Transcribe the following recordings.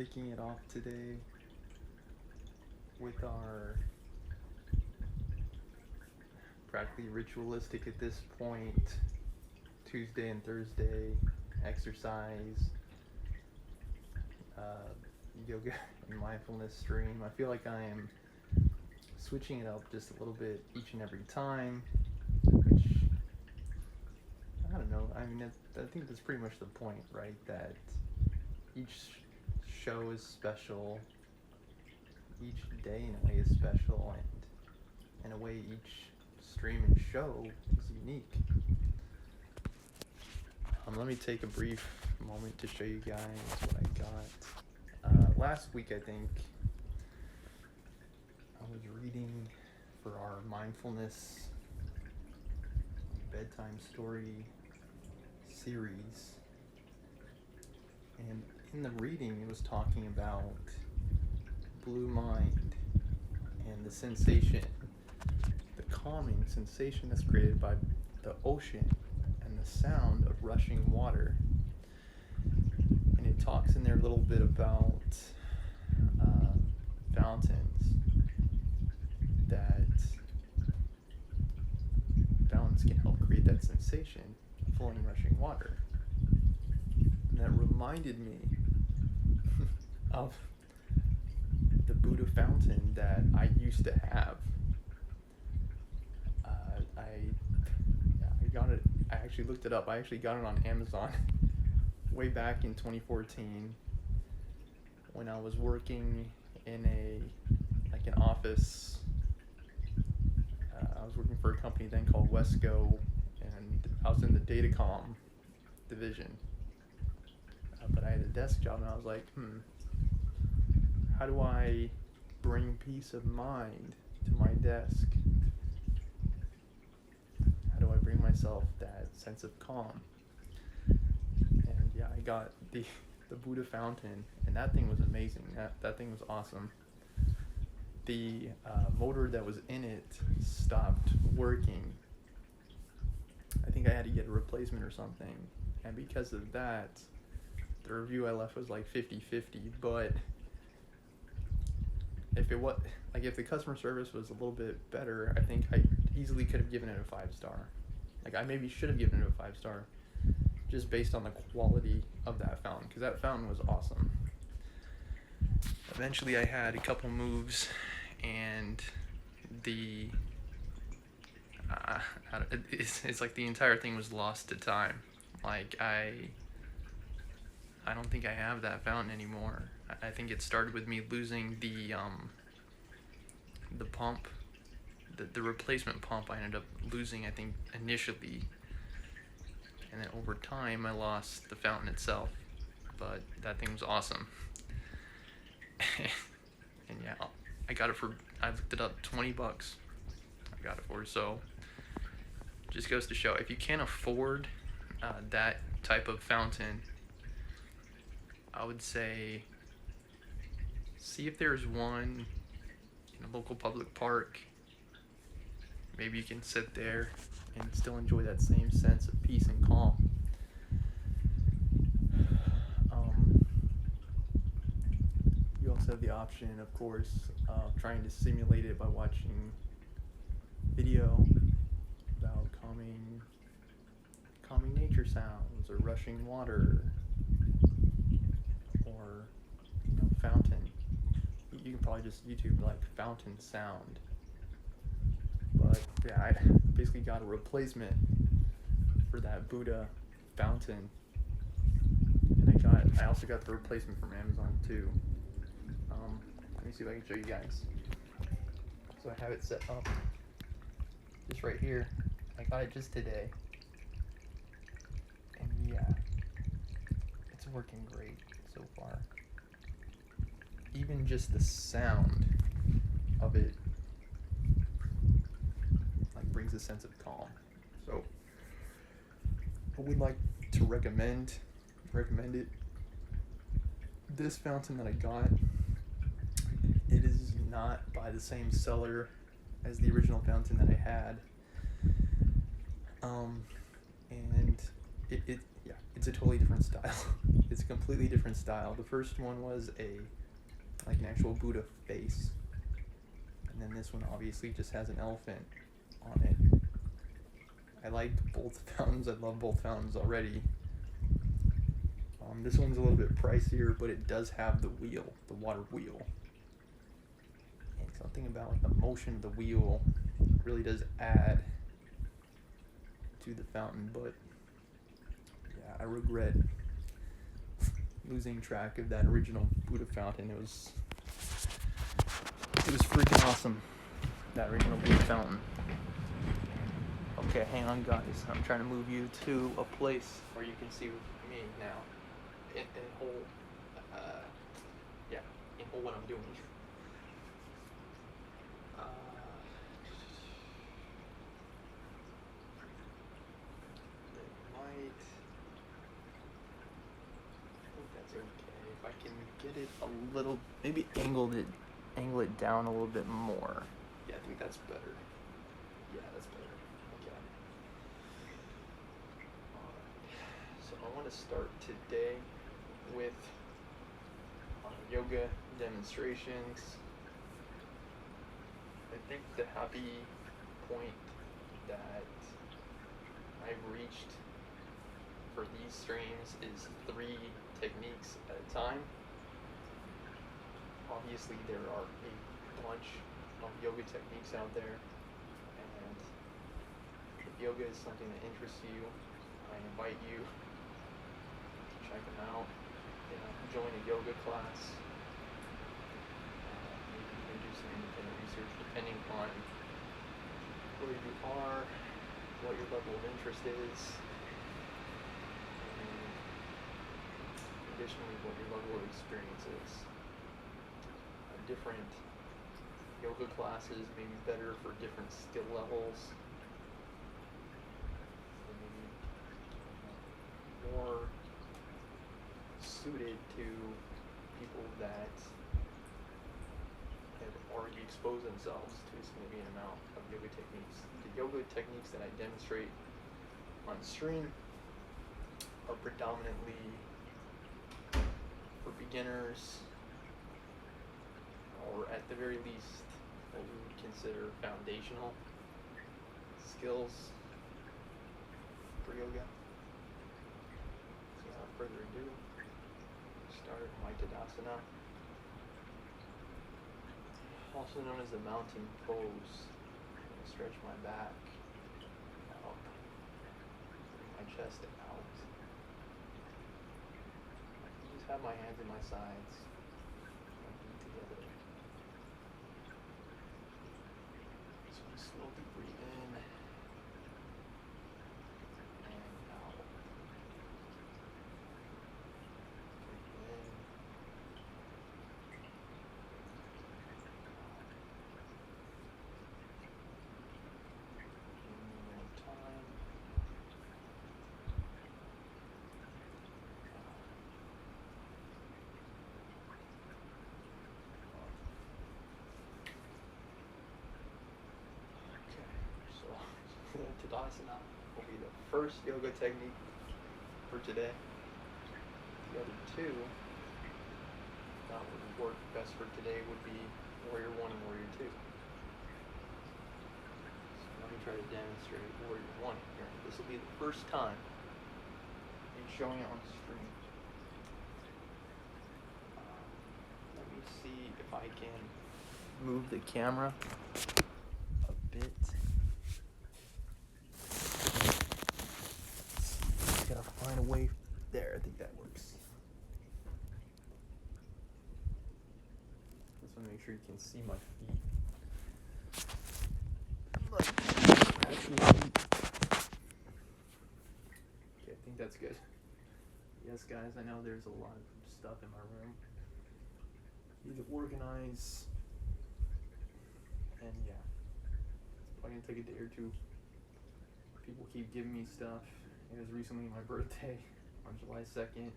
kicking it off today with our practically ritualistic at this point Tuesday and Thursday exercise, yoga and mindfulness stream. I feel like I am switching it up just a little bit each and every time, which I don't know. I mean, I think that's pretty much the point, right? That each show is special, each day in a way is special, and in a way each stream and show is unique. Let me take a brief moment to show you guys what I got. Last week, I think, I was reading for our mindfulness bedtime story series, and in the reading it was talking about blue mind and the sensation, the calming sensation that's created by the ocean and the sound of rushing water. And it talks in there a little bit about fountains, that fountains can help create that sensation of flowing rushing water. And that reminded me of the Buddha fountain that I used to have. I got it. I actually looked it up. I actually got it on Amazon way back in 2014 when I was working in an office. I was working for a company then called Wesco, and I was in the Datacom division. But I had a desk job, and I was like, how do I bring peace of mind to my desk? How do I bring myself that sense of calm? And yeah, I got the Buddha fountain, and that thing was amazing. That thing was awesome. The motor that was in it stopped working. I think I had to get a replacement or something, and because of that, the review I left was like 50-50. But if the customer service was a little bit better, I think I easily could have given it a 5-star. Like, I maybe should have given it a 5-star just based on the quality of that fountain, because that fountain was awesome. Eventually I had a couple moves, and it's like the entire thing was lost to time. Like, I don't think I have that fountain anymore. I think it started with me losing the pump, the replacement pump. I ended up losing, I think, initially, and then over time I lost the fountain itself. But that thing was awesome. And yeah, I looked it up, $20 I got it for. So just goes to show, if you can't afford that type of fountain, I would say see if there's one in a local public park. Maybe you can sit there and still enjoy that same sense of peace and calm. You also have the option, of course, of trying to simulate it by watching video about calming nature sounds, or rushing water, or fountain. You can probably just YouTube like fountain sound. But yeah, I basically got a replacement for that Buddha fountain, and I also got the replacement from Amazon too. Let me see if I can show you guys. So I have it set up just right here. I got it just today, and yeah, it's working great so far. Even just the sound of it brings a sense of calm. So I would like to recommend it. This fountain that I got, it is not by the same seller as the original fountain that I had. And it's a totally different style. it's a completely different style. The first one was like an actual Buddha face, and then this one obviously just has an elephant on it. I liked both fountains. I love both fountains already. This one's a little bit pricier, but it does have the wheel, the water wheel. And something about like the motion of the wheel really does add to the fountain. But yeah, I regret losing track of that original Buddha fountain. It was freaking awesome. That original Buddha fountain. Okay, hang on, guys. I'm trying to move you to a place where you can see me now. In whole, in whole what I'm doing. Might. I think that's okay. If I can get it a little, maybe angle it down a little bit more. Yeah, I think that's better. Yeah, that's better. Okay. So I want to start today with yoga demonstrations. I think the happy point that I've reached for these streams is 3 techniques at a time. Obviously there are a bunch of yoga techniques out there, and if yoga is something that interests you, I invite you to check them out. Join a yoga class. Maybe you can do some independent research depending on where you are, what your level of interest is, and additionally what your level of experience is. Different yoga classes may be better for different skill levels. They may be more suited to people that have already exposed themselves to a significant amount of yoga techniques. The yoga techniques that I demonstrate on stream are predominantly for beginners, or at the very least what we would consider foundational skills for yoga. So without further ado, start my Tadasana, also known as the mountain pose. I'm going to stretch my back up, bring my chest out. Just have my hands at my sides, my feet together. So I slowly breathe in and out. Breathe in. Tadasana will be the first yoga technique for today. The other 2 that would work best for today would be Warrior 1 and Warrior 2. So let me try to demonstrate Warrior 1 here. This will be the first time I'm showing it on screen. Let me see if I can move the camera a bit. Gotta find a way there. I think that works. Just want to make sure you can see my feet. Okay, I think that's good. Yes, guys, I know there's a lot of stuff in my room. Need to organize. And yeah, it's probably gonna take a day or 2. People keep giving me stuff. It was recently my birthday on July 2nd.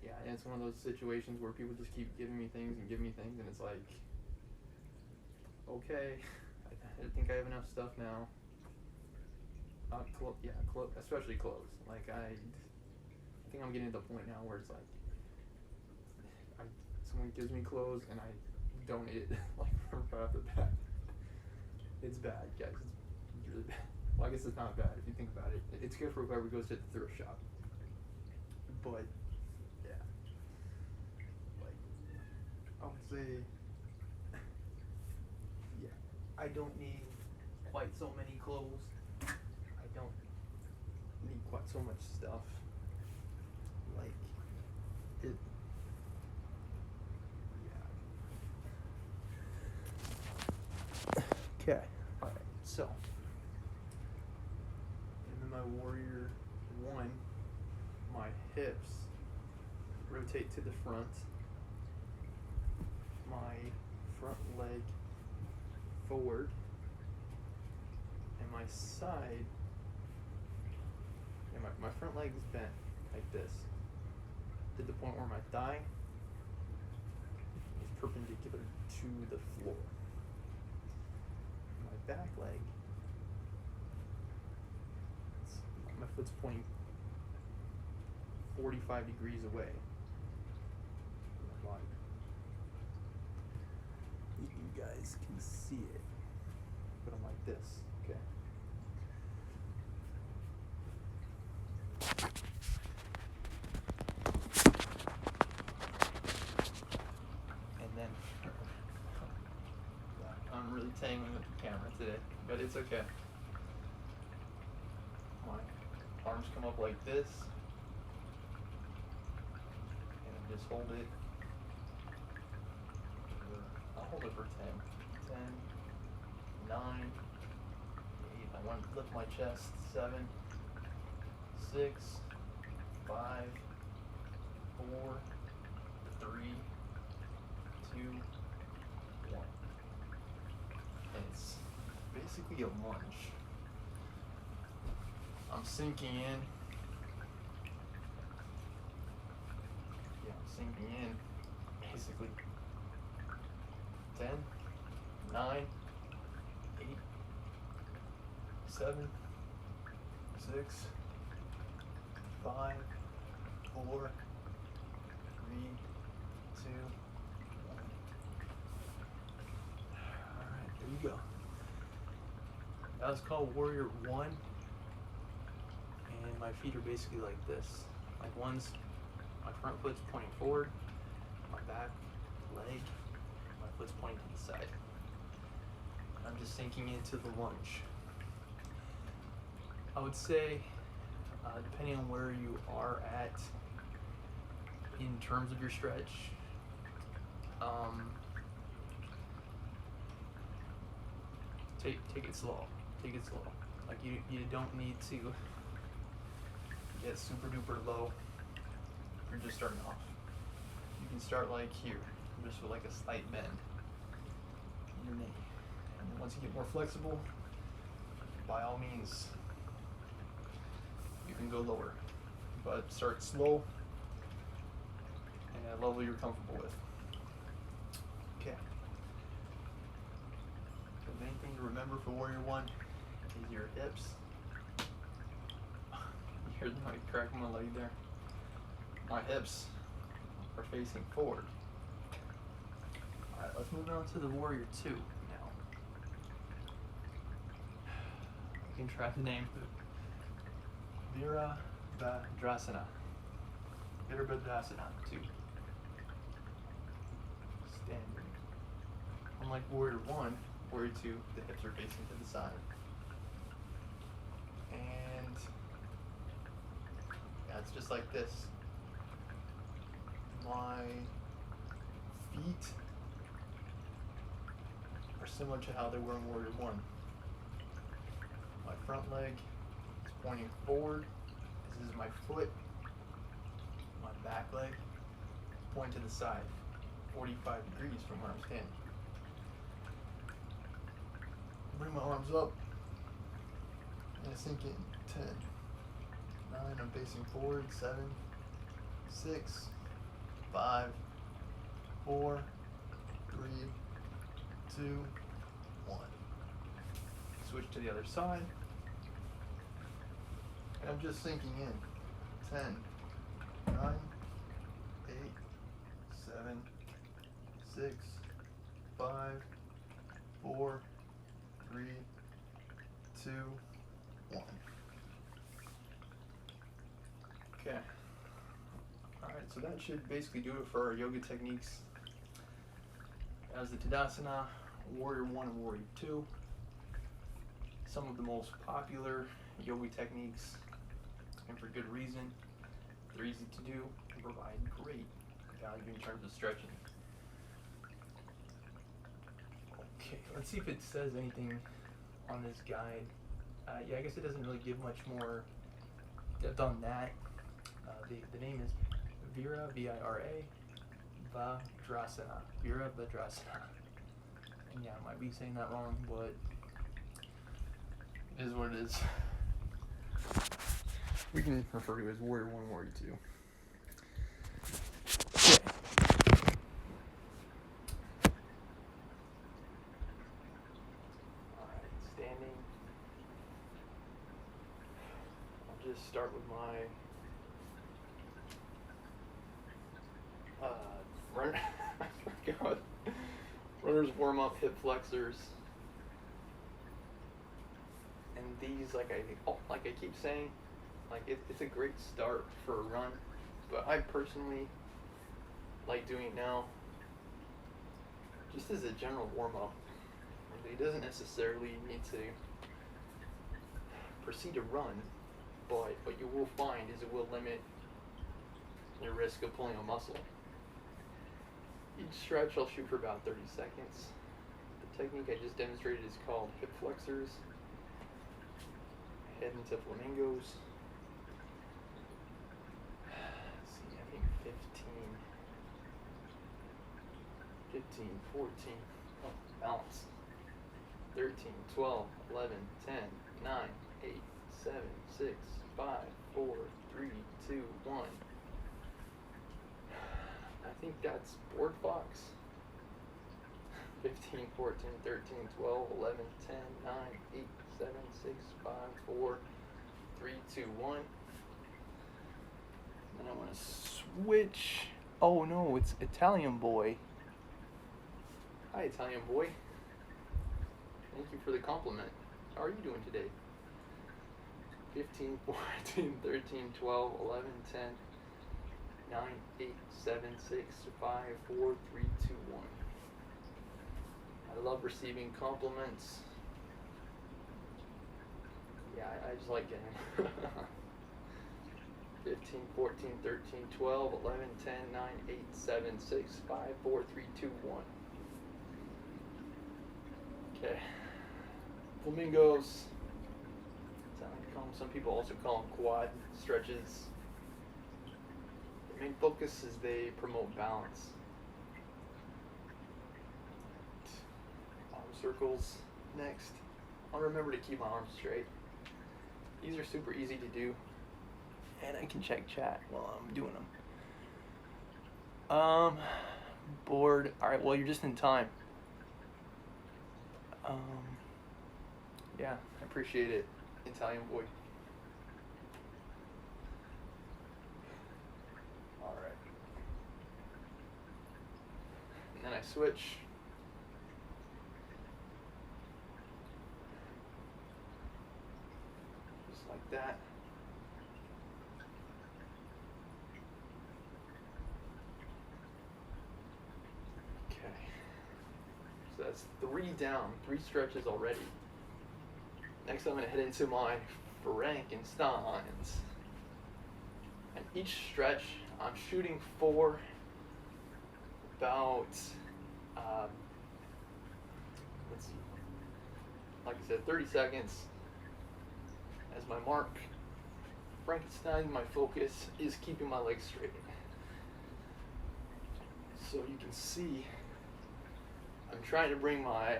Yeah, and it's one of those situations where people just keep giving me things, and it's like, okay, I think I have enough stuff now. Especially clothes. Like I think I'm getting to the point now where it's like, someone gives me clothes and I don't eat it like right off the bat. It's bad, guys. It's really bad. Well, I guess it's not bad if you think about it. It's good for whoever goes to the thrift shop. But yeah, like I would say, yeah, I don't need quite so many clothes. I don't need quite so much stuff. Like it. Yeah. Okay. All right. So, in my Warrior 1, my hips rotate to the front. My front leg forward, and my side, and my front leg is bent like this, to the point where my thigh is perpendicular to the floor. My back leg, my foot's pointing 45 degrees away from my body. You guys can see it, but I'm like this, okay? And then, I'm really tangling with the camera today, but it's okay. My arms come up like this, and just hold it. I'll hold it for 10, 9, 8, I want to lift my chest, 7, 6, 5, 4, 3, 2, 1. And it's basically a lunge. I'm sinking in. Yeah, I'm sinking in, basically. 10, 9, 8, 7, 6, 5, 4, 3, 2, 1. Alright, there you go. That was called Warrior 1. And my feet are basically like this. Like one's, my front foot's pointing forward, my back leg, my foot's pointing to the side. I'm just sinking into the lunge. I would say, depending on where you are at in terms of your stretch, take it slow. Take it slow. Like you don't need to get super duper low if you're just starting off. You can start like here, just with like a slight bend in your knee. And then once you get more flexible, by all means, you can go lower. But start slow and at a level you're comfortable with. Okay. The main thing to remember for Warrior 1 is your hips. You hear the crack in my leg there? My hips are facing forward. Alright, let's move on to the Warrior 2 now. You can try the name Virabhadrasana. Virabhadrasana 2. Standing. Unlike Warrior 1, Warrior 2, the hips are facing to the side. And yeah, it's just like this. My feet are similar to how they were in Warrior 1. My front leg is pointing forward. This is my foot. My back leg is pointing to the side, 45 degrees from where I'm standing. Bring my arms up and I sink in. 10, 9, I'm facing forward. 7, 6, 5, 4, 3, 2, 1. Switch to the other side. And I'm just sinking in. 10, 9, 8, 7, 6, 5, 4, 3, 2, 1. Okay. Alright, so that should basically do it for our yoga techniques. As the Tadasana, Warrior 1 and Warrior 2. Some of the most popular yoga techniques, and for good reason. They're easy to do and provide great value in terms of stretching. Okay, let's see if it says anything on this guide. Yeah, I guess it doesn't really give much more depth on that. The name is Vira, V-I-R-A, Vajrasana. Vira Vajrasana. And yeah, I might be saying that wrong, but it is what it is. We can refer to it as Warrior 1, Warrior 2. Okay. Alright, standing. I'll just start with my runner's warm-up, hip flexors. And these, like I keep saying, it's a great start for a run, but I personally like doing it now just as a general warm-up. It doesn't necessarily need to proceed to run, but what you will find is it will limit your risk of pulling a muscle. Each stretch I'll shoot for about 30 seconds. The technique I just demonstrated is called hip flexors. Head into flamingos. Let's see, I think 15, 14, oh, balance. 13, 12, 11, 10, 9, 8, 7, 6, 5, 4, 3, 2, 1. I think that's board fox. 15, 14, 13, 12, 11, 10, 9, 8, 7, 6, 5, 4, 3, 2, 1. And I want to switch. Oh no, it's Italian boy. Hi, Italian boy. Thank you for the compliment. How are you doing today? 15, 14, 13, 12, 11, 10, 9, 8, 7, 6, 5, 4, 3, 2, 1. I love receiving compliments. Yeah, I just like getting 15, 14, 13, 12, 11, 10, 9, 8, 7, 6, 5, 4, 3, 2, 1. Okay. Flamingos. That's how I call them. Some people also call them quad stretches. The main focus is they promote balance. Arm circles next. I'll remember to keep my arms straight. These are super easy to do, and I can check chat while I'm doing them. Bored. Alright, well, you're just in time. Yeah, I appreciate it, Italian boy. Alright. And then I switch. Just like that. Okay. So that's 3 down, 3 stretches already. Next I'm going to head into my Frankensteins. And each stretch I'm shooting for about, let's see, like I said, 30 seconds as my mark. Frankenstein, my focus is keeping my legs straight. So you can see I'm trying to bring my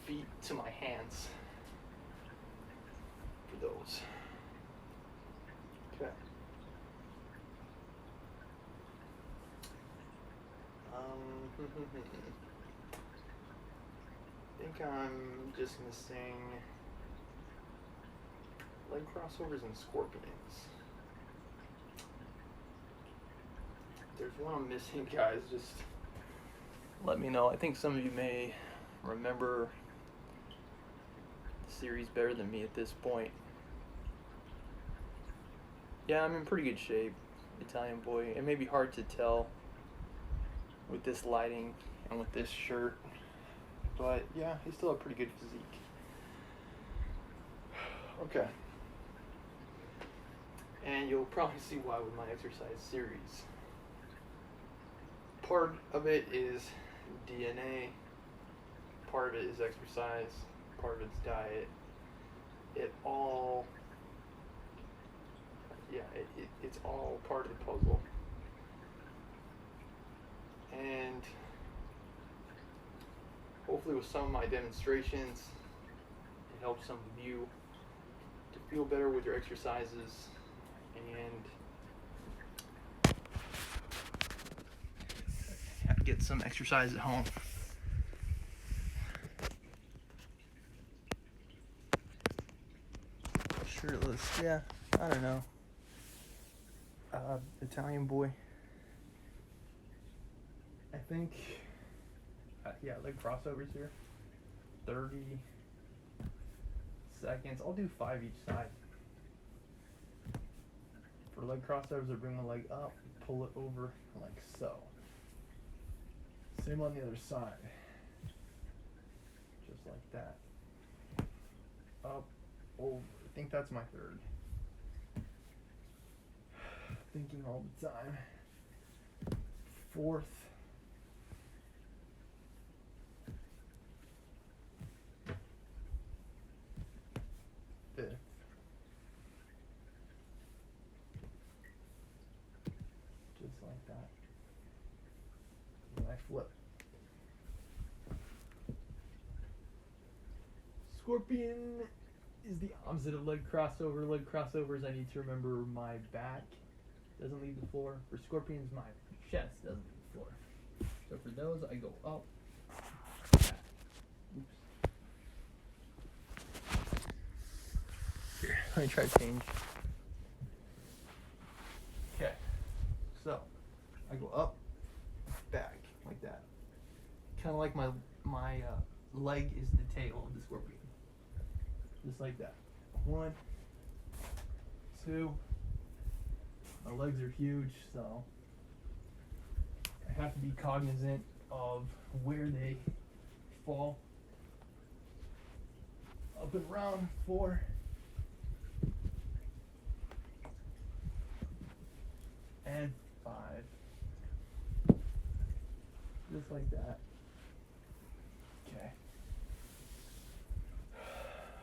feet to my hands for those. Okay. I think I'm just gonna sing leg crossovers and scorpions. there's one I'm missing, guys, just let me know. I think some of you may remember the series better than me at this point. Yeah, I'm in pretty good shape, Italian boy. It may be hard to tell with this lighting and with this shirt, but yeah, he's still a pretty good physique. Okay. And you'll probably see why with my exercise series. Part of it is DNA, part of it is exercise, part of it's diet. It's all part of the puzzle. And hopefully with some of my demonstrations, it helps some of you to feel better with your exercises and get some exercise at home. Shirtless, yeah, I don't know. Italian boy. I think, leg crossovers here. 30 seconds. I'll do 5 each side. For leg crossovers, I bring my leg up, pull it over like so. Same on the other side. Just like that. Up, over. I think that's my third. Thinking all the time. Fourth. Fifth. Just like that. And I flip. Scorpion is the opposite of leg crossover. Leg crossovers, I need to remember my back doesn't leave the floor. For scorpions, my chest doesn't leave the floor. So for those, I go up, back. Oops. Here, let me try to change. Okay, so I go up, back, like that. Kind of like my leg is the tail of the scorpion. Just like that. 1, 2. My legs are huge, so I have to be cognizant of where they fall. Up and around. 4. And 5. Just like that. Okay.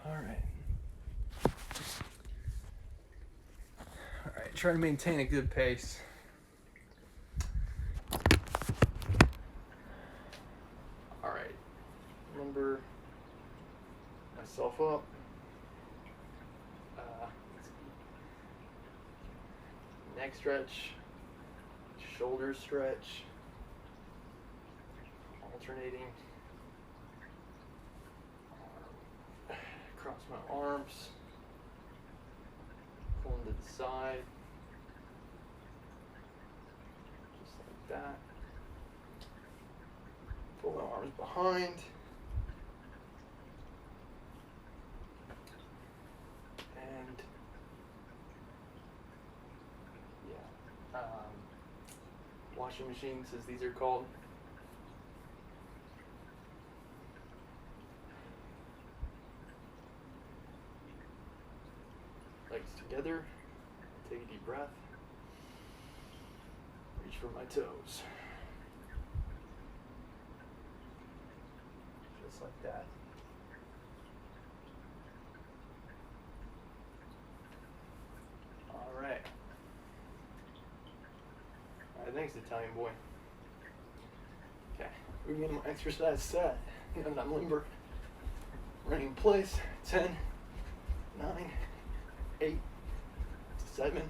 Alright. Alright, try to maintain a good pace. Alright. Remember myself up. Neck stretch. Shoulder stretch. Alternating. Cross my arms. Pull them to the side. Just like that. Pull my arms behind. And washing machines, as these are called. Legs together. Take a deep breath. Reach for my toes. Just like that. All right. Thanks, Italian boy. Okay, moving into my exercise set. And I'm limber. Running in place. 10, 9, 8, 7,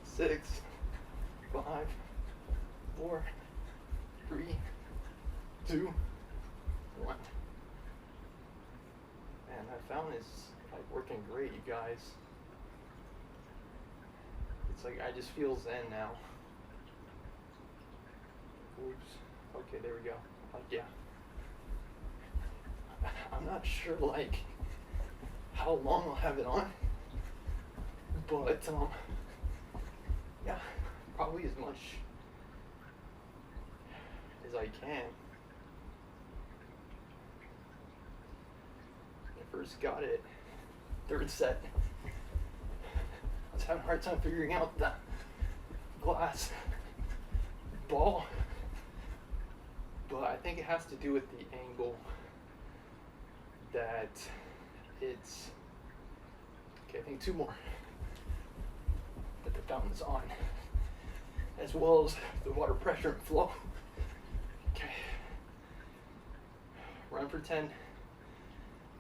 6, 5, 4, 3, 2, 1. Man, I found this like working great, you guys. It's like I just feel zen now. Okay, there we go. Yeah. I'm not sure how long I'll have it on, but yeah, probably as much as I can. When I first got it, third set, I was having a hard time figuring out the glass ball, but I think it has to do with the angle that it's. Okay, I think two more that the fountain's on, as well as the water pressure and flow. Okay, run for 10,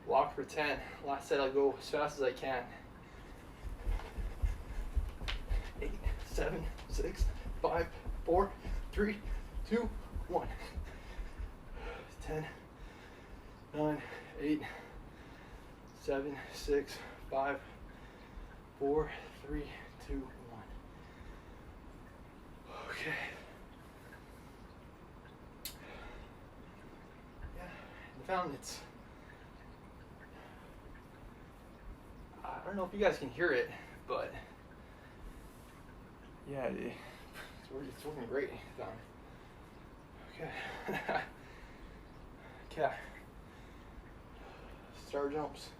walk for 10. Last set I'll go as fast as I can. 8, 7, 6, 5, 4, 3, 2, 1. 10, 9, 8, 7, 6, 5, 4, 3, 2, 1. Okay. Yeah, the fountain, I don't know if you guys can hear it, but yeah, it's working great. Okay. Okay. Star jumps.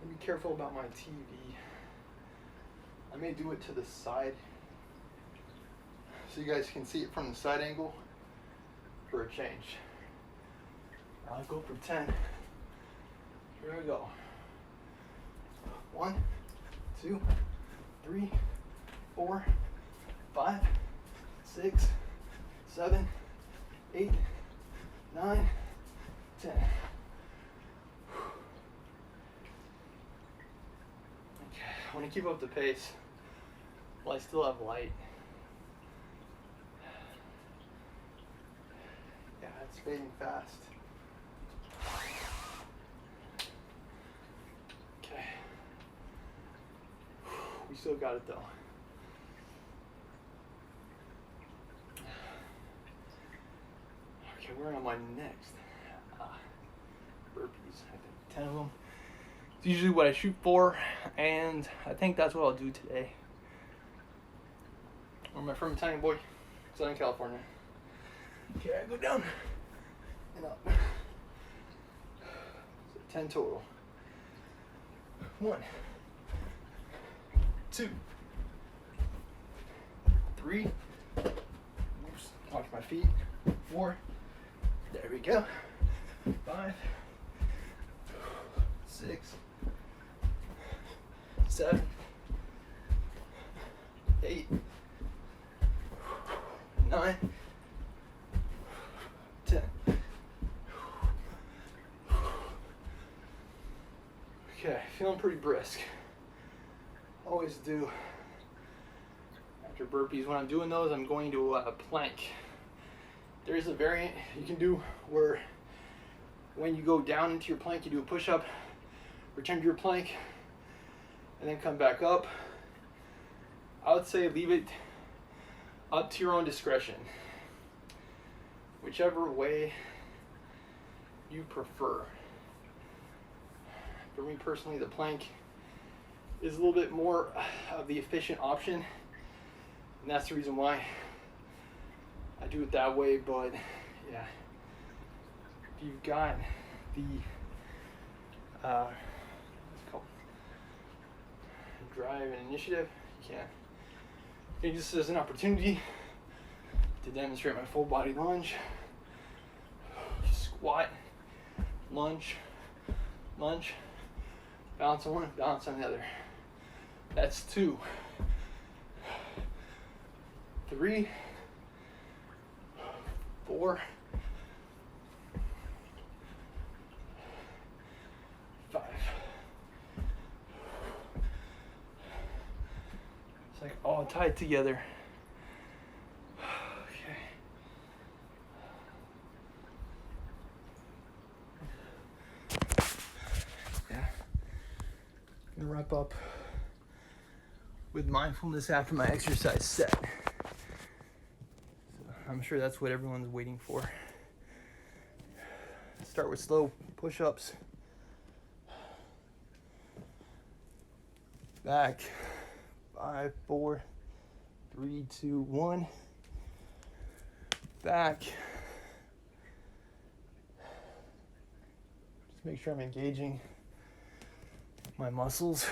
Be careful about my TV. I may do it to the side so you guys can see it from the side angle for a change. I'll go for 10. Here we go. 1, 2, 3, 4, 5, 6, 7, 8, 9, 10. I want to keep up the pace while I still have light. Yeah, it's fading fast. Okay. We still got it though. Okay, where am I next? Burpees, I think 10 of them. It's usually what I shoot for, and I think that's what I'll do today. Where am I from? Italian boy, Southern California. Okay, I go down and up. So 10 total. 1, 2, 3. Oops, watch my feet. 4. There we go. 5, 6, 7, 8, 9, 10. Okay, feeling pretty brisk. Always do. After burpees, when I'm doing those, I'm going to plank. There is a variant you can do where when you go down into your plank, you do a push-up, return to your plank, and then come back up. I would say leave it up to your own discretion. Whichever way you prefer. For me personally, the plank is a little bit more of the efficient option, and that's the reason why I do it that way. But yeah, if you've got the what's it called, drive and initiative, you can. I think this is an opportunity to demonstrate my full body lunge, squat, lunge, lunge, balance on one, balance on the other. That's 2. 3, 4, 5. It's like all tied together. Okay. Yeah. Gonna wrap up with mindfulness after my exercise set. So I'm sure that's what everyone's waiting for. Start with slow push-ups. Back. 5, 4, 3, 2, 1. Back. Just make sure I'm engaging my muscles.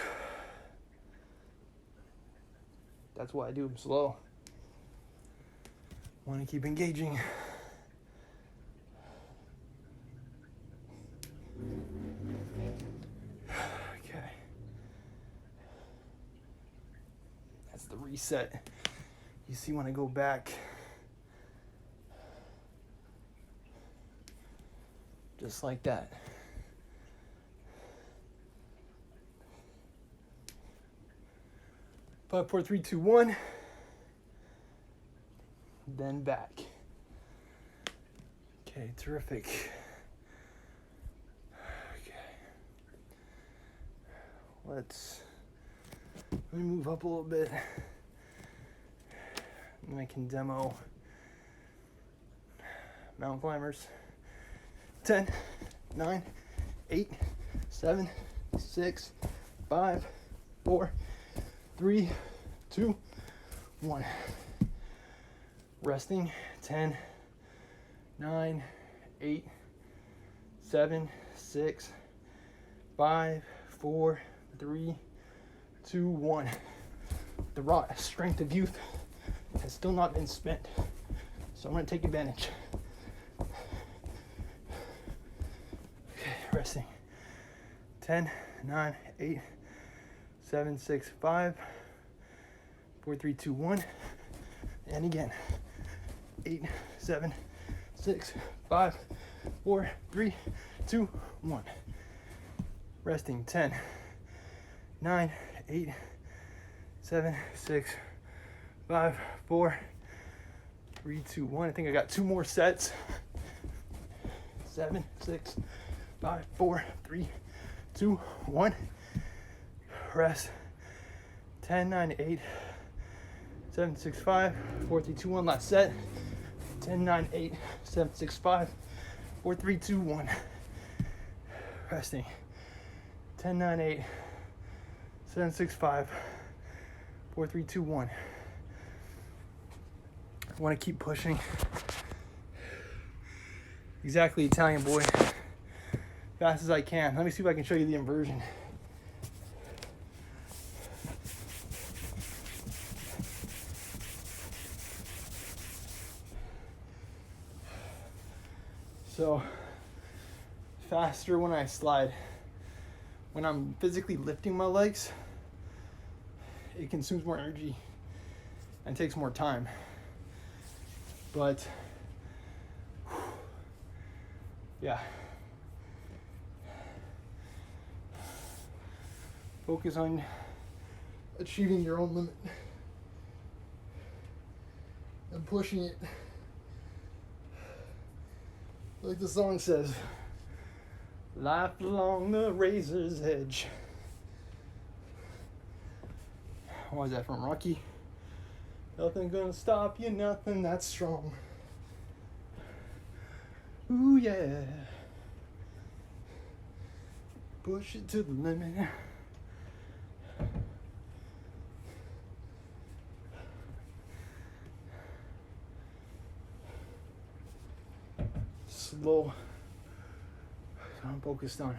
That's why I do them slow. Want to keep engaging. Okay. That's the reset. You see when I go back, just like that. Five, 4, 3, 2, 1. Then back. Okay, terrific. Okay. Let me move up a little bit. And I can demo mountain climbers. 10, 9, 8, 7, 6, 5, 4, 3, 2, 1. Resting. 10, 9, 8, 7, 6, 5, 4, 3, 2, 1. The raw strength of youth has still not been spent, so I'm going to take advantage. Okay, resting. 10, 9, 8, 7, 6, 5, 4, 3, 2, 1. And again. 8, 7, 6, 5, 4, 3, 2, 1. Resting. 10, 9, 8, 7, 6, 5, 4, 3, 2, 1. I think I got 2 more sets. 7, 6, 5, 4, 3, 2, 1. Rest. 10, 9, 8, 7, 6, 5, 4, 3, 2, 1. Last set. 10, 9, 8, 7, 6, 5, 4, 3, 2, 1. Resting. 10, 9, 8, 7, 6, 5, 4, 3, 2, 1. I want to keep pushing. Exactly, Italian boy. Fast as I can. Let me see if I can show you the inversion. So, faster when I slide. When I'm physically lifting my legs, it consumes more energy and takes more time. But, yeah. Focus on achieving your own limit and pushing it. Like the song says, life along the razor's edge. What is that from Rocky? Nothing gonna stop you, nothing that's strong. Ooh yeah. Push it to the limit. Slow. I'm focused on.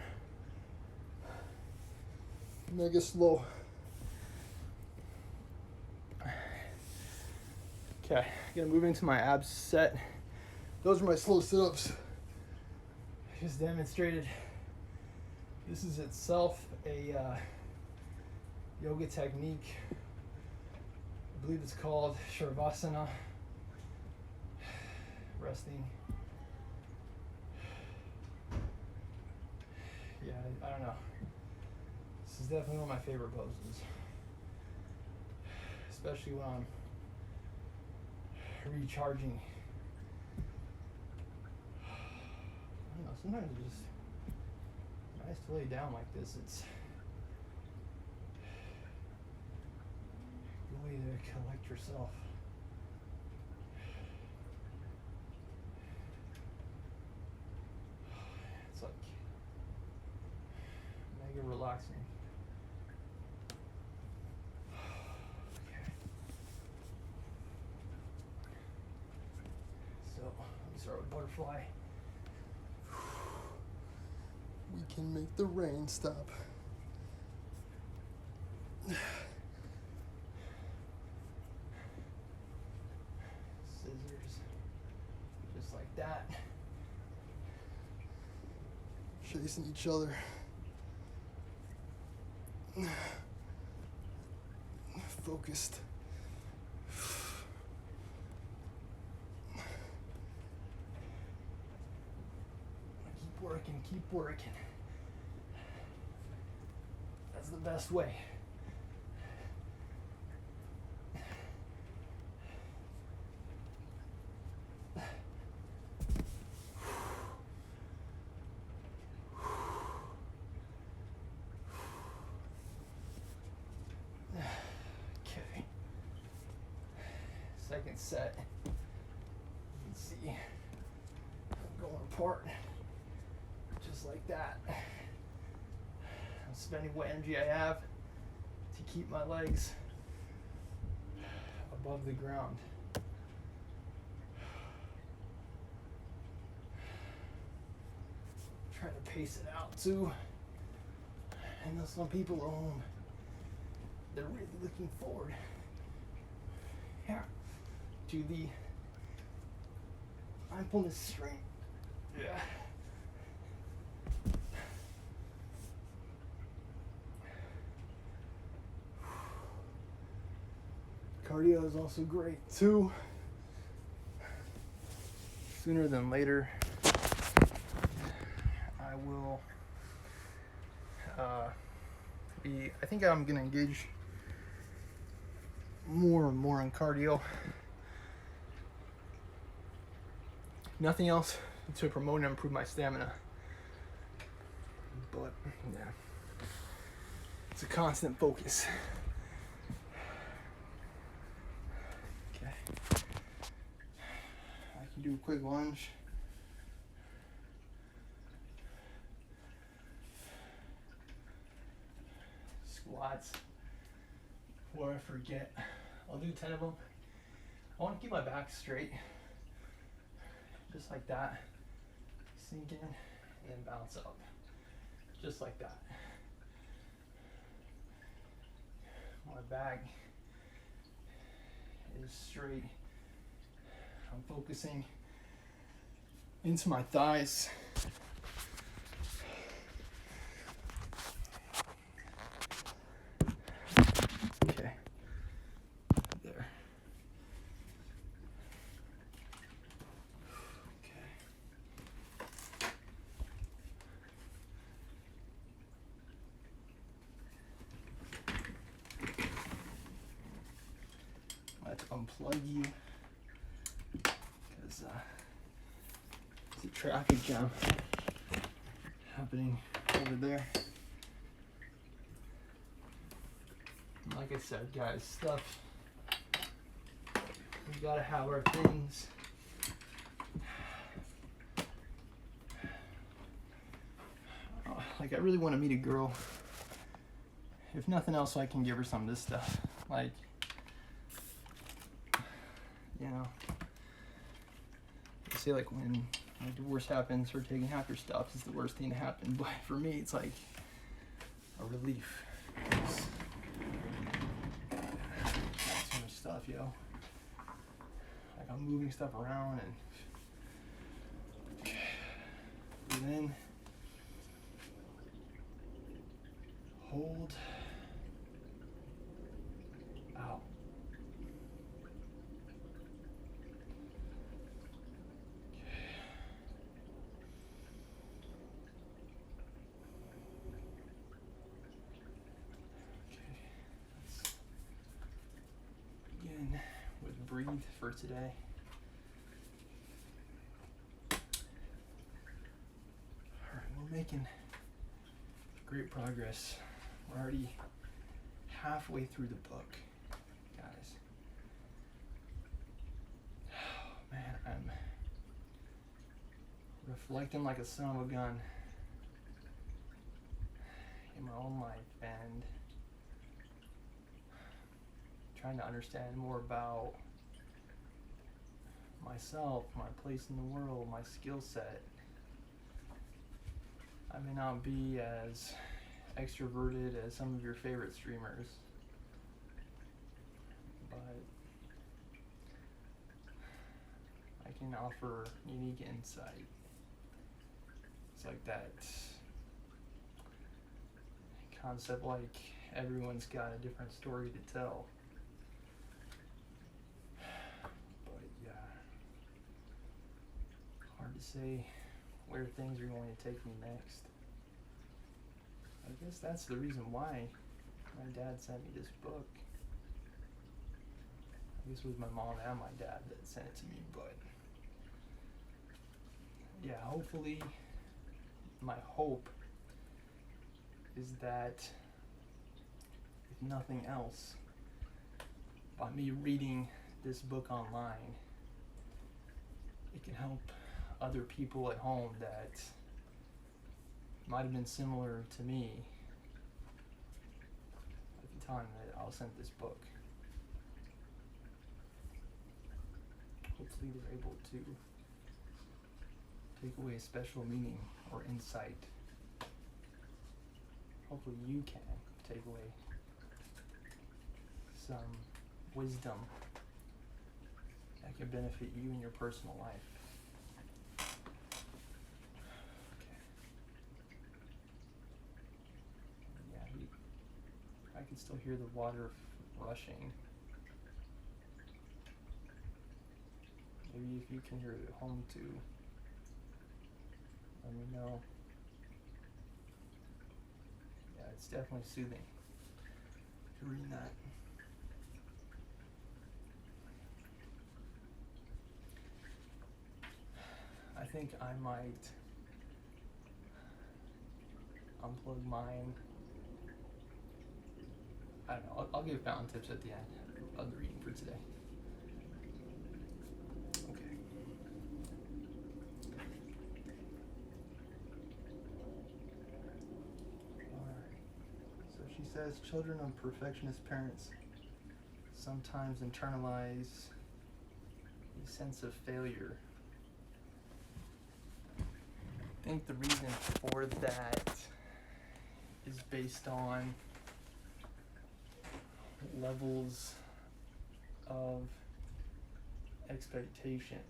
Mega slow. Okay, gonna move into my abs set. Those are my slow sit-ups. Just demonstrated. This is itself a yoga technique. I believe it's called Shavasana. Resting. Yeah, I don't know. This is definitely one of my favorite poses. Especially when I'm recharging. I don't know, sometimes it's just nice to lay down like this. It's a way to collect yourself. start with butterfly. We can make the rain stop. Scissors. Just like that. Chasing each other. Focused. Keep working, keep working. That's the best way. Okay. Second set. You can see I'm going apart. Just like that. I'm spending what energy I have to keep my legs above the ground. Trying to pace it out too. I know some people at home, they're really looking forward to the mindfulness stream. Yeah. Cardio is also great too. Sooner than later, I will I think I'm gonna engage more and more in cardio. Nothing else to promote and improve my stamina. But yeah, it's a constant focus. Okay. I can do a quick lunge. Squats. Before I forget, I'll do 10 of them. I want to keep my back straight. Just like that. Sink in and then bounce up. Just like that. My back is straight. I'm focusing into my thighs. Okay. There. Let's unplug you because there's a traffic jam happening over there. And like I said, guys, stuff, we gotta have our things. Like, I really want to meet a girl. If nothing else, I can give her some of this stuff. Like, you know, they say like when a divorce happens, her taking half your stuff is the worst thing to happen. But for me, it's like a relief. It's so much stuff, yo. Like, I'm moving stuff around and breathe in, hold, out. With breathe for today. Alright, we're making great progress. We're already halfway through the book, guys. Oh, man, I'm reflecting like a son of a gun in my own life and trying to understand more about myself, my place in the world, my skill set. I may not be as extroverted as some of your favorite streamers, but I can offer unique insight. It's like that concept, like everyone's got a different story to tell. But yeah, hard to say where things are going to take me next. I guess that's the reason why my dad sent me this book. I guess it was my mom and my dad that sent it to me, but yeah, hopefully, my hope is that, if nothing else, by me reading this book online, it can help other people at home that might have been similar to me at the time that I was sent this book. Hopefully they're able to take away a special meaning or insight. Hopefully you can take away some wisdom that can benefit you in your personal life. Okay. Yeah, I can still hear the water rushing. Maybe if you can hear it at home too, let me know. Yeah, it's definitely soothing to read that. I think I might unplug mine. I don't know, I'll give fountain tips at the end of the reading for today. Okay. Alright. So she says, children of perfectionist parents sometimes internalize a sense of failure. I think the reason for that is based on levels of expectation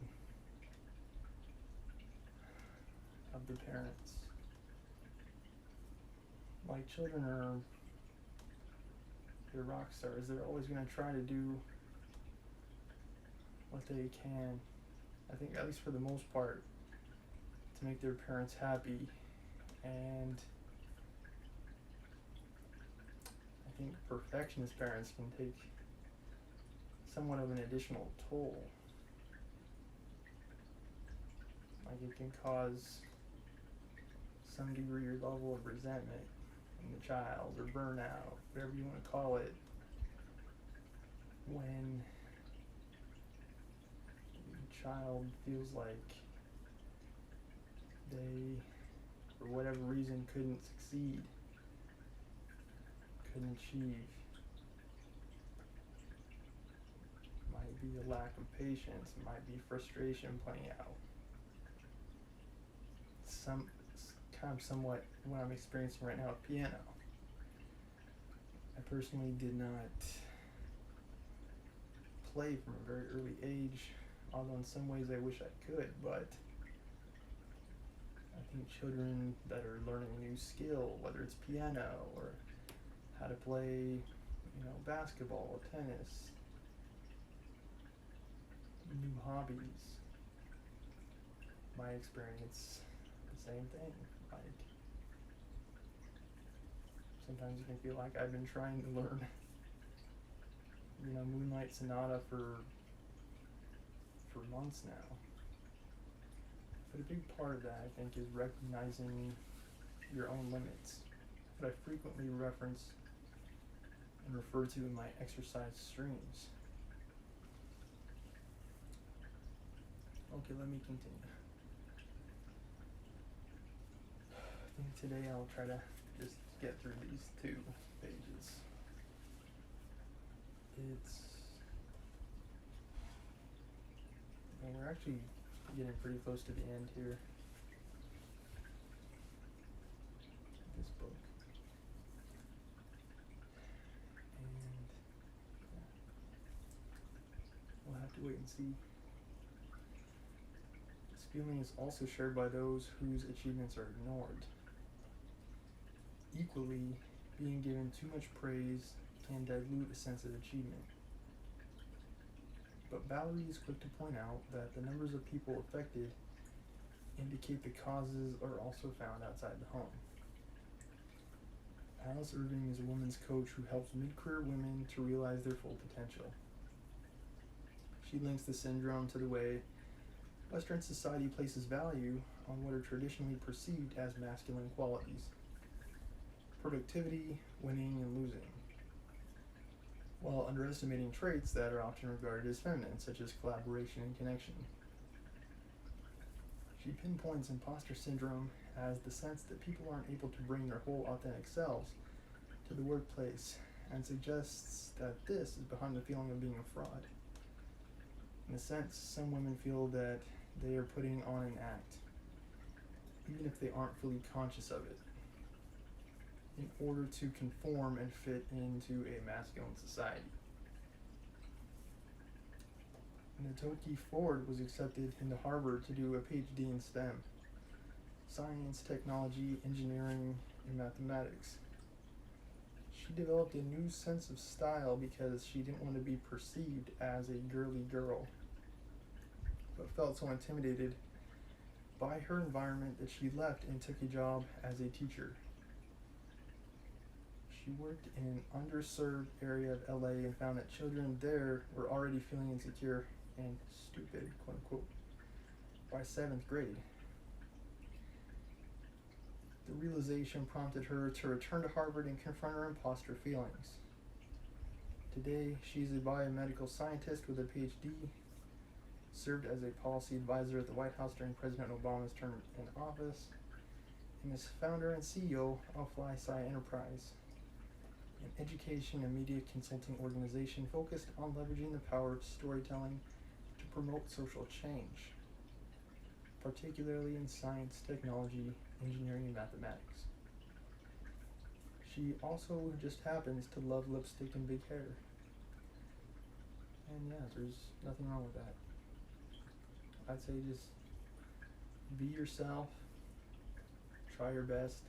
of the parents. Like, children are, they're rock stars. They're always going to try to do what they can, I think, at least for the most part, to make their parents happy. And I think perfectionist parents can take somewhat of an additional toll. Like, it can cause some degree or level of resentment in the child, or burnout, whatever you want to call it, when the child feels like they, for whatever reason, couldn't succeed, couldn't achieve. Might be a lack of patience, it might be frustration playing out. Kind of somewhat what I'm experiencing right now with piano. I personally did not play from a very early age, although in some ways I wish I could, but I think children that are learning a new skill, whether it's piano or how to play, basketball or tennis, new hobbies, my experience, the same thing. Like, sometimes you can feel like I've been trying to learn, Moonlight Sonata for months now. But a big part of that, I think, is recognizing your own limits, that I frequently reference and refer to in my exercise streams. Okay, let me continue. I think today I'll try to just get through these 2 pages. It's And we're actually getting pretty close to the end here. This book. And yeah, we'll have to wait and see. This feeling is also shared by those whose achievements are ignored. Equally, being given too much praise can dilute a sense of achievement. But Valerie is quick to point out that the numbers of people affected indicate the causes are also found outside the home. Alice Irving is a women's coach who helps mid-career women to realize their full potential. She links the syndrome to the way Western society places value on what are traditionally perceived as masculine qualities: productivity, winning, and losing, while underestimating traits that are often regarded as feminine, such as collaboration and connection. She pinpoints imposter syndrome as the sense that people aren't able to bring their whole authentic selves to the workplace, and suggests that this is behind the feeling of being a fraud. In a sense, some women feel that they are putting on an act, even if they aren't fully conscious of it, in order to conform and fit into a masculine society. Natoki Ford was accepted into Harvard to do a PhD in STEM: science, technology, engineering, and mathematics. She developed a new sense of style because she didn't want to be perceived as a girly girl, but felt so intimidated by her environment that she left and took a job as a teacher. She worked in an underserved area of LA and found that children there were already feeling insecure and stupid, quote unquote, by 7th grade. The realization prompted her to return to Harvard and confront her imposter feelings. Today, she's a biomedical scientist with a PhD, served as a policy advisor at the White House during President Obama's term in office, and is founder and CEO of FlySci Enterprise, an education and media consulting organization focused on leveraging the power of storytelling to promote social change, particularly in science, technology, engineering, and mathematics. She also just happens to love lipstick and big hair. And yeah, there's nothing wrong with that. I'd say just be yourself, try your best,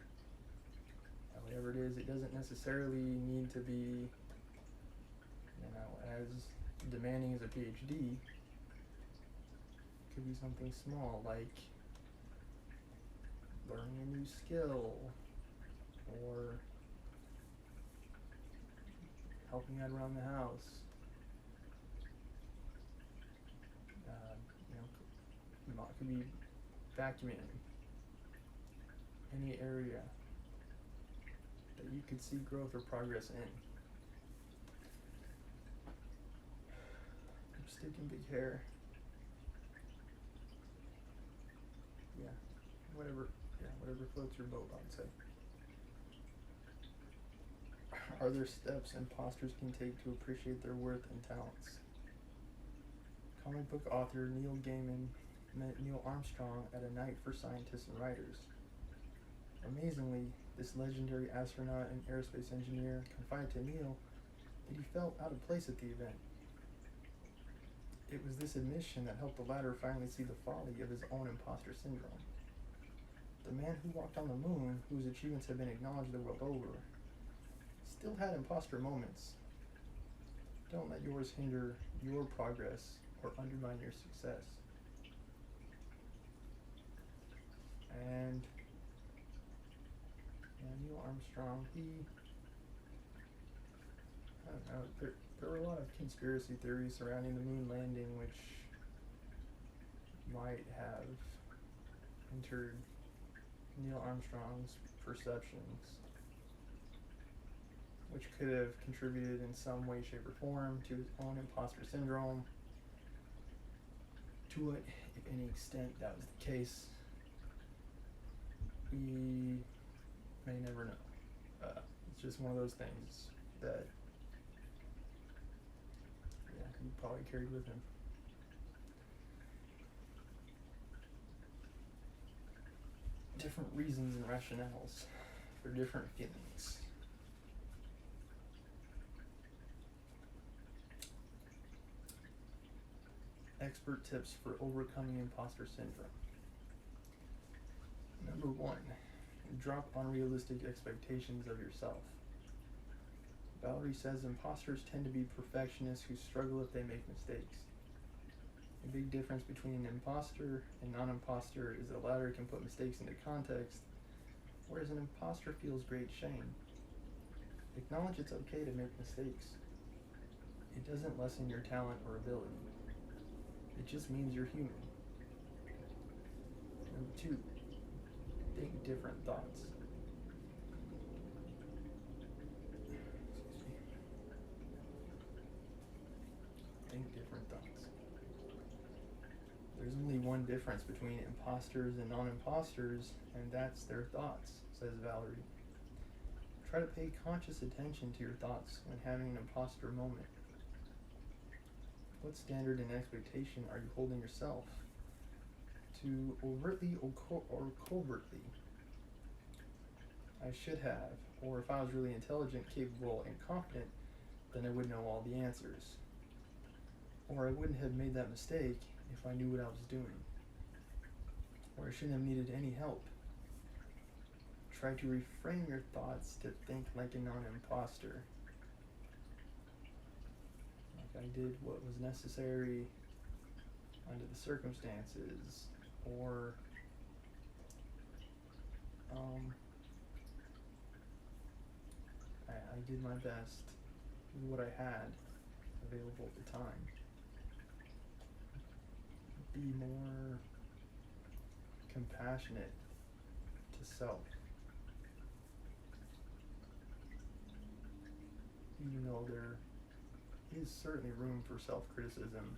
and whatever it is, it doesn't necessarily need to be, as demanding as a PhD. It could be something small, like learning a new skill, or helping out around the house. It could be vacuuming. Any area that you could see growth or progress in. Lipstick and big hair. Whatever floats your boat, I'd say. Are there steps imposters can take to appreciate their worth and talents? Comic book author Neil Gaiman met Neil Armstrong at a night for scientists and writers. Amazingly, this legendary astronaut and aerospace engineer confided to Neil that he felt out of place at the event. It was this admission that helped the latter finally see the folly of his own imposter syndrome. The man who walked on the moon, whose achievements had been acknowledged the world over, still had imposter moments. Don't let yours hinder your progress or undermine your success. And Neil Armstrong, I don't know, there were a lot of conspiracy theories surrounding the moon landing, which might have entered Neil Armstrong's perceptions, which could have contributed in some way, shape, or form to his own imposter syndrome. To what, if any extent, that was the case, we may never know. It's just one of those things that, he probably carried with him. different reasons and rationales for different feelings. Expert tips for overcoming imposter syndrome. Number 1, drop unrealistic expectations of yourself. Valerie says imposters tend to be perfectionists who struggle if they make mistakes. A big difference between an imposter and non-imposter is that the latter can put mistakes into context, whereas an imposter feels great shame. Acknowledge it's okay to make mistakes. It doesn't lessen your talent or ability. It just means you're human. Number 2, think different thoughts. Think different thoughts. There's only one difference between imposters and non-imposters, and that's their thoughts, says Valerie. Try to pay conscious attention to your thoughts when having an imposter moment. What standard and expectation are you holding yourself to, overtly or covertly? I should have, or if I was really intelligent, capable, and confident, then I would know all the answers. Or I wouldn't have made that mistake if I knew what I was doing. Or I shouldn't have needed any help. Try to reframe your thoughts to think like a non-imposter. Like I did what was necessary under the circumstances, or I did my best with what I had available at the time. Be more compassionate to self. Even though there is certainly room for self-criticism,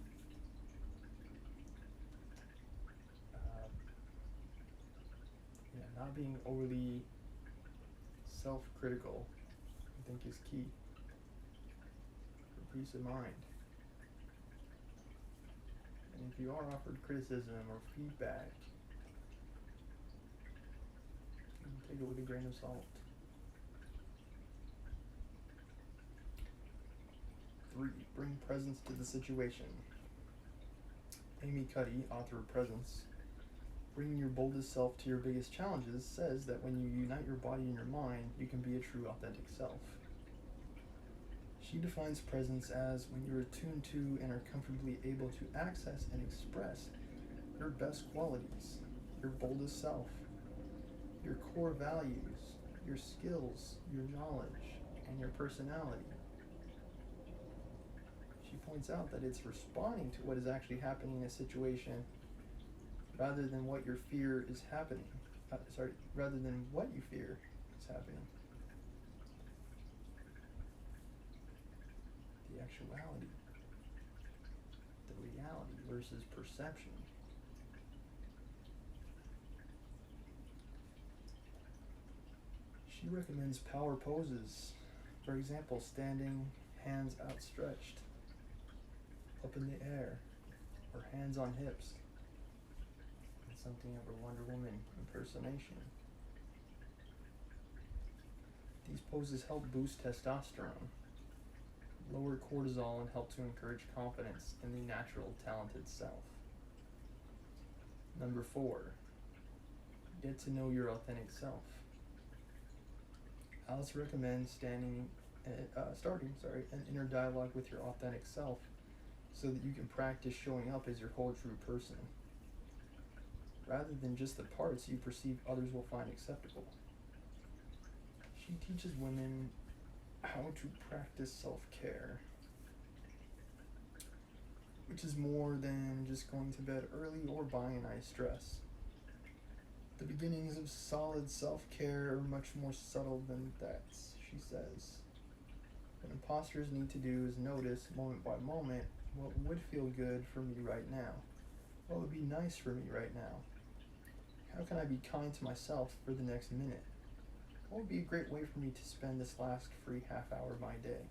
not being overly self-critical, I think, is key for peace of mind. And if you are offered criticism or feedback, take it with a grain of salt. 3, bring presence to the situation. Amy Cuddy, author of Presence, bringing your boldest self to your biggest challenges, says that when you unite your body and your mind, you can be a true, authentic self. She defines presence as when you're attuned to and are comfortably able to access and express your best qualities, your boldest self, your core values, your skills, your knowledge, and your personality. She points out that it's responding to what is actually happening in a situation rather than what your fear is happening. Rather than what you fear is happening. The actuality, the reality versus perception. She recommends power poses. For example, standing, hands outstretched, up in the air, or hands on hips. Something of a Wonder Woman impersonation. These poses help boost testosterone, lower cortisol, and help to encourage confidence in the natural, talented self. Number 4, get to know your authentic self. Alice recommends starting an inner dialogue with your authentic self so that you can practice showing up as your whole true person, rather than just the parts you perceive others will find acceptable. She teaches women how to practice self-care, which is more than just going to bed early or buying a nice dress. The beginnings of solid self-care are much more subtle than that, she says. What imposters need to do is notice, moment by moment, what would feel good for me right now. What would be nice for me right now? How can I be kind to myself for the next minute? What would be a great way for me to spend this last free half hour of my day?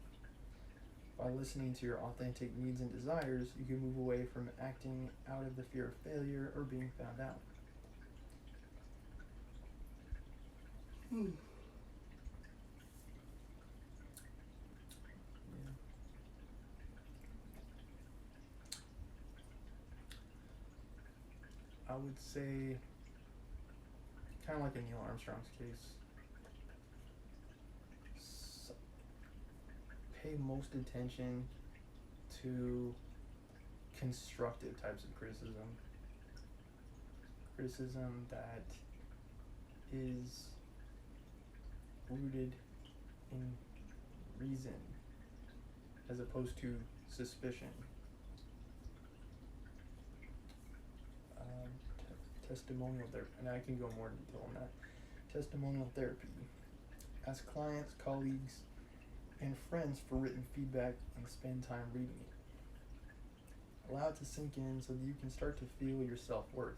By listening to your authentic needs and desires, you can move away from acting out of the fear of failure or being found out. Yeah. I would say, kind of like in Neil Armstrong's case, pay most attention to constructive types of criticism. Criticism that is rooted in reason as opposed to suspicion. Testimonial therapy, and I can go more in detail on that. Testimonial therapy. Ask clients, colleagues, and friends for written feedback and spend time reading it. Allow it to sink in so that you can start to feel your self-worth.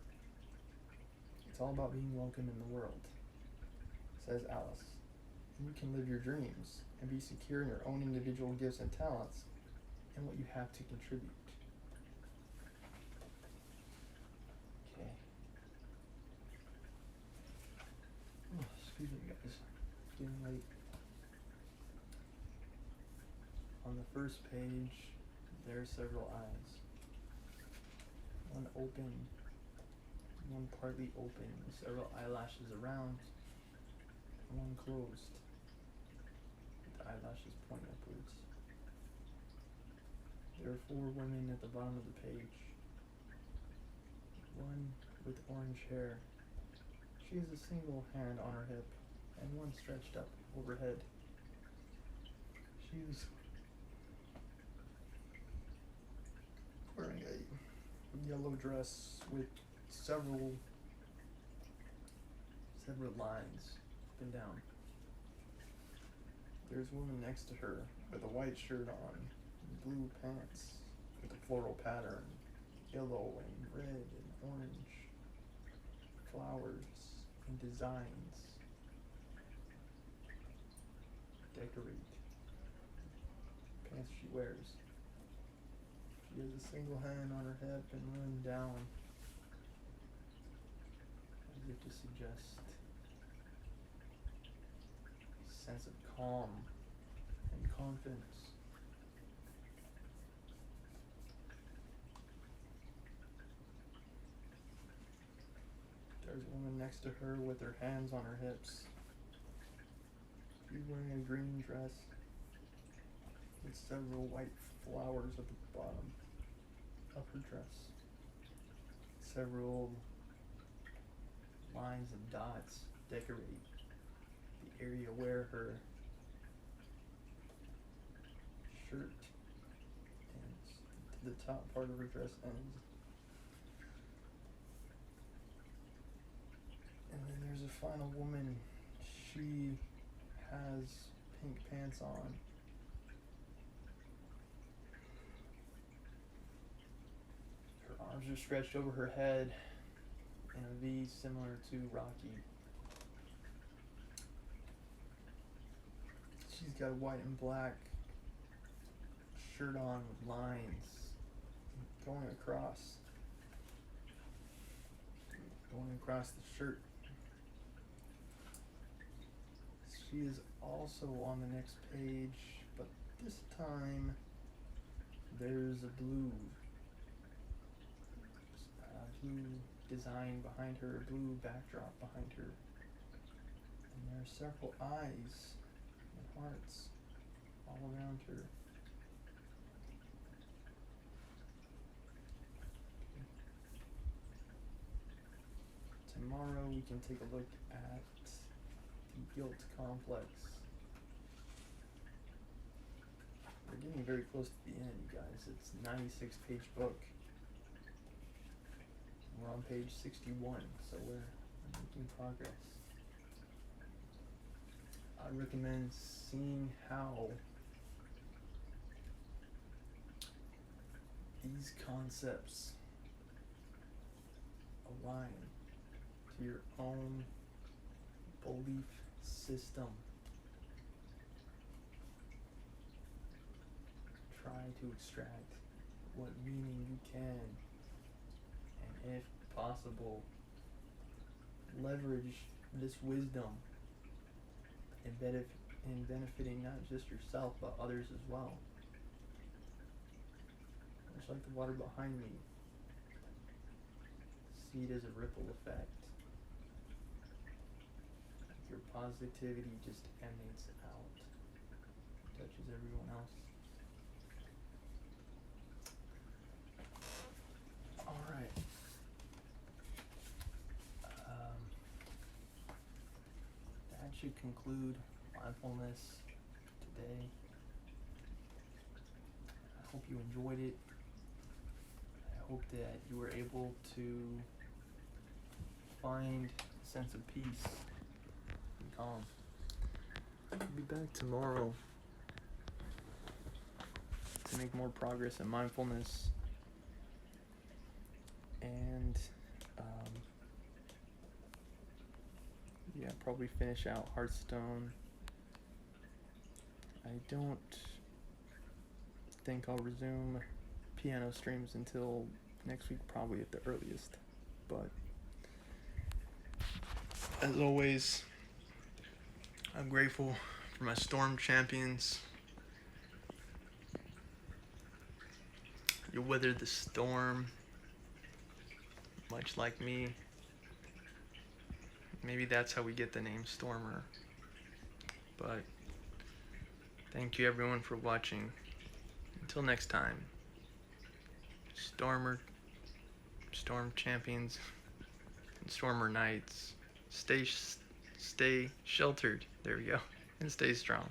It's all about being welcome in the world, says Alice. And you can live your dreams and be secure in your own individual gifts and talents and what you have to contribute. Okay. Oh, excuse me, guys. It's getting late. On the first page, there are several eyes. One open, one partly open, with several eyelashes around, and one closed, with the eyelashes pointing upwards. There are 4 women at the bottom of the page. One with orange hair. She has a single hand on her hip, and one stretched up overhead. She's wearing a yellow dress with several lines up and down. There's a woman next to her with a white shirt on, blue pants with a floral pattern, yellow and red and orange, flowers and designs decorate the pants she wears. She has a single hand on her hip and one down, as if to suggest a sense of calm and confidence. There's a woman next to her with her hands on her hips. She's wearing a green dress with several white flowers at the bottom of her dress. Several lines and dots decorate the area where her shirt ends, to the top part of her dress ends. And then there's a final woman. She has pink pants on. Her arms are stretched over her head in a V similar to Rocky. She's got a white and black shirt on with lines going across the shirt. She is also on the next page, but this time there's a blue design behind her, a blue backdrop behind her. And there are several eyes and hearts all around her. Tomorrow we can take a look at the guilt complex. We're getting very close to the end, you guys. It's a 96-page book. We're on page 61, so we're making progress. I recommend seeing how these concepts align to your own belief system. Try to extract what meaning you can, and if possible, leverage this wisdom and benefiting not just yourself but others as well. Much like the water behind me, see it as a ripple effect. Your positivity just emanates out, touches everyone else. All right. That should conclude mindfulness today. I hope you enjoyed it. I hope that you were able to find a sense of peace and calm. I'll be back tomorrow to make more progress in mindfulness and probably finish out Hearthstone. I don't think I'll resume piano streams until next week, probably at the earliest. But as always, I'm grateful for my Storm champions. You weathered the storm, much like me. Maybe that's how we get the name Stormer. But thank you everyone for watching. Until next time, Storm champions, and Stormer knights, stay sheltered. There we go, and stay strong.